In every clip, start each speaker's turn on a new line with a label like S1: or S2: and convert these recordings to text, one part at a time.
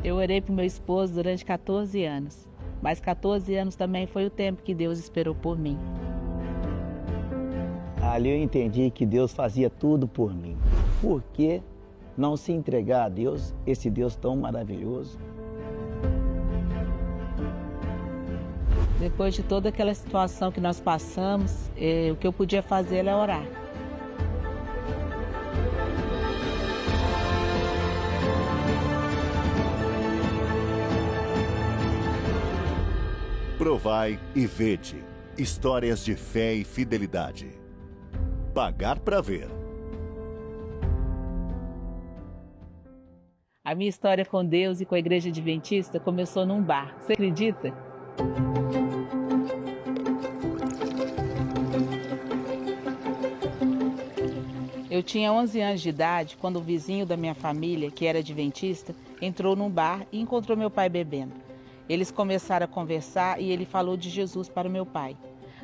S1: Eu orei para o meu esposo durante 14 anos, mas 14 anos também foi o tempo que Deus esperou por mim.
S2: Ali eu entendi que Deus fazia tudo por mim. Por que não se entregar a Deus, esse Deus tão maravilhoso?
S1: Depois de toda aquela situação que nós passamos, o que eu podia fazer era orar.
S3: Provai e vede. Histórias de fé e fidelidade. Pagar para ver.
S1: A minha história com Deus e com a Igreja Adventista começou num bar. Você acredita? Eu tinha 11 anos de idade quando o vizinho da minha família, que era adventista, entrou num bar e encontrou meu pai bebendo. Eles começaram a conversar e ele falou de Jesus para o meu pai.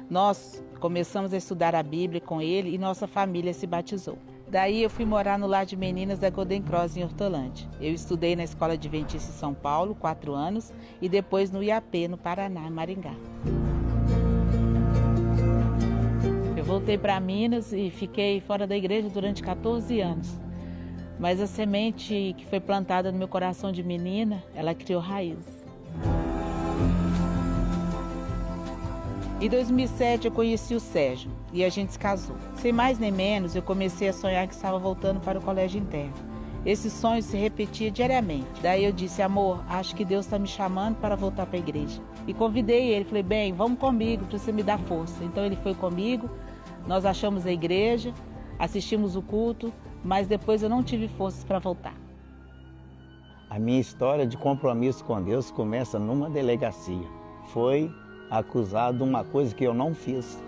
S1: Nós começamos a estudar a Bíblia com ele e nossa família se batizou. Daí eu fui morar no lar de meninas da Golden Cross em Hortolândia. Eu estudei na Escola Adventista em São Paulo, 4 anos, e depois no IAP, no Paraná, em Maringá. Eu voltei para Minas e fiquei fora da igreja durante 14 anos. Mas a semente que foi plantada no meu coração de menina, ela criou raízes. Em 2007 eu conheci o Sérgio e a gente se casou. Sem mais nem menos, eu comecei a sonhar que estava voltando para o colégio interno. Esse sonho se repetia diariamente. Daí eu disse, amor, acho que Deus está me chamando para voltar para a igreja. E convidei ele, falei, bem, vamos comigo para você me dar força. Então ele foi comigo, nós achamos a igreja, assistimos o culto, mas depois eu não tive forças para voltar.
S2: A minha história de compromisso com Deus começa numa delegacia. Foi acusado de uma coisa que eu não fiz.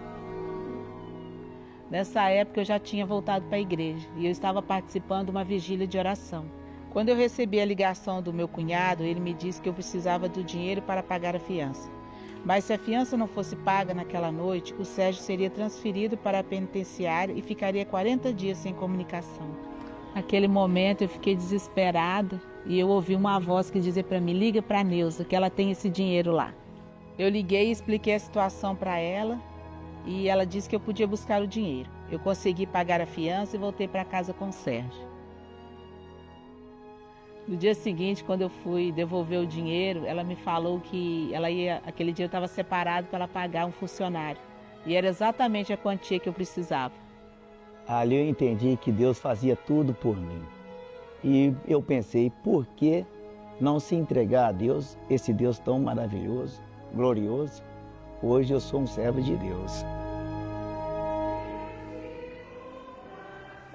S1: Nessa época eu já tinha voltado para a igreja e eu estava participando de uma vigília de oração. Quando eu recebi a ligação do meu cunhado, ele me disse que eu precisava do dinheiro para pagar a fiança. Mas se a fiança não fosse paga naquela noite, o Sérgio seria transferido para a penitenciária e ficaria 40 dias sem comunicação. Naquele momento eu fiquei desesperada e eu ouvi uma voz que dizia para mim, liga para a Neuza, que ela tem esse dinheiro lá. Eu liguei e expliquei a situação para ela e ela disse que eu podia buscar o dinheiro. Eu consegui pagar a fiança e voltei para casa com o Sérgio. No dia seguinte, quando eu fui devolver o dinheiro, ela me falou que aquele dinheiro estava separado para ela pagar um funcionário. E era exatamente a quantia que eu precisava.
S2: Ali eu entendi que Deus fazia tudo por mim. E eu pensei, por que não se entregar a Deus, esse Deus tão maravilhoso, glorioso? Hoje eu sou um servo de Deus.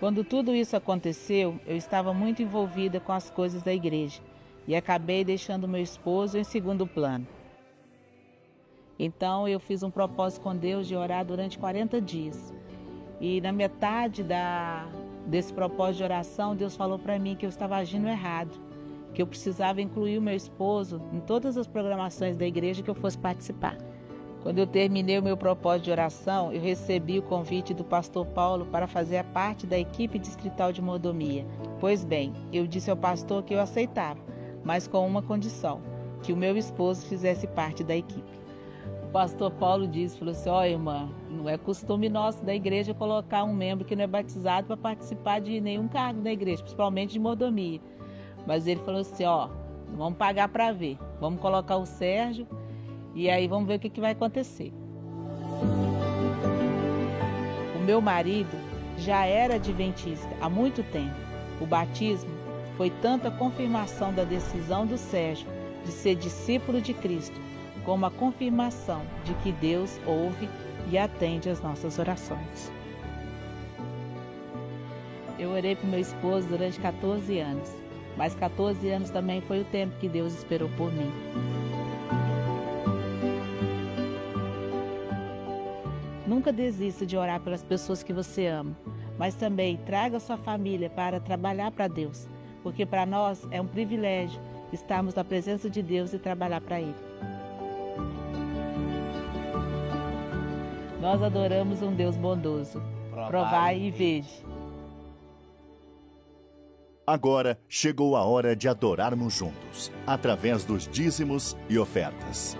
S1: Quando tudo isso aconteceu, eu estava muito envolvida com as coisas da igreja e acabei deixando meu esposo em segundo plano. Então eu fiz um propósito com Deus de orar durante 40 dias. E na metade desse propósito de oração, Deus falou para mim que eu estava agindo errado, que eu precisava incluir o meu esposo em todas as programações da igreja que eu fosse participar. Quando eu terminei o meu propósito de oração, eu recebi o convite do pastor Paulo para fazer parte da equipe distrital de mordomia. Pois bem, eu disse ao pastor que eu aceitava, mas com uma condição, que o meu esposo fizesse parte da equipe. O pastor Paulo falou assim, ó irmã, não é costume nosso da igreja colocar um membro que não é batizado para participar de nenhum cargo da igreja, principalmente de mordomia. Mas ele falou assim, ó, vamos pagar para ver, vamos colocar o Sérgio, e aí vamos ver o que vai acontecer. O meu marido já era adventista há muito tempo. O batismo foi tanto a confirmação da decisão do Sérgio de ser discípulo de Cristo, como a confirmação de que Deus ouve e atende às nossas orações. Eu orei para o meu esposo durante 14 anos, mas 14 anos também foi o tempo que Deus esperou por mim. Nunca desista de orar pelas pessoas que você ama, mas também traga sua família para trabalhar para Deus, porque para nós é um privilégio estarmos na presença de Deus e trabalhar para Ele. Nós adoramos um Deus bondoso. Provai e vede.
S3: Agora chegou a hora de adorarmos juntos, através dos dízimos e ofertas.